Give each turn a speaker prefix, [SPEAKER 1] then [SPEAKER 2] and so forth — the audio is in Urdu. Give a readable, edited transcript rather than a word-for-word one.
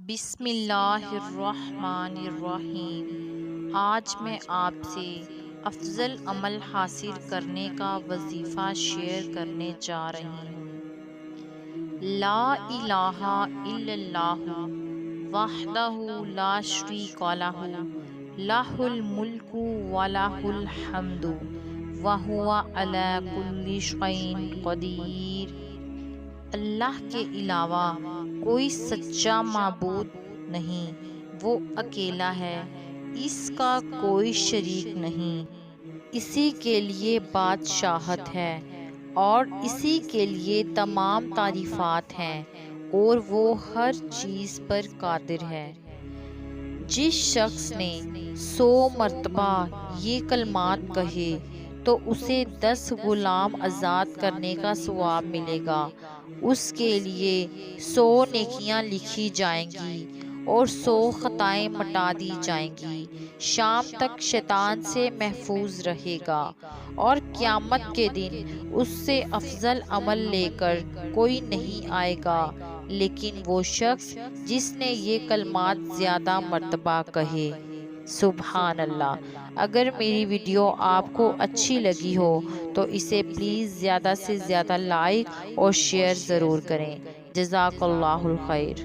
[SPEAKER 1] بسم اللہ الرحمن الرحیم۔ آج میں آپ سے افضل عمل حاصل کرنے کا وظیفہ شیئر کرنے جا رہی ہوں۔ لا الہ الا اللہ وحدہ لا شریک لہ لہ الملک ولہ الحمد وہو علی کل شیء قدیر۔ اللہ کے علاوہ کوئی سچا معبود نہیں، وہ اکیلا ہے، اس کا کوئی شریک نہیں، اسی کے لیے بادشاہت ہے اور اسی کے لیے تمام تعریفات ہیں اور وہ ہر چیز پر قادر ہے۔ جس شخص نے 100 مرتبہ یہ کلمات کہے تو اسے 10 غلام آزاد کرنے کا ثواب ملے گا، اس کے لیے 100 نیکیاں لکھی جائیں گی اور 100 خطائیں مٹا دی جائیں گی۔ شام تک شیطان سے محفوظ رہے گا اور قیامت کے دن اس سے افضل عمل لے کر کوئی نہیں آئے گا، لیکن وہ شخص جس نے یہ کلمات زیادہ مرتبہ کہے۔ سبحان اللہ۔ اگر میری ویڈیو آپ کو اچھی لگی ہو تو اسے پلیز زیادہ سے زیادہ لائک اور شیئر ضرور کریں۔ جزاک اللہ الخیر۔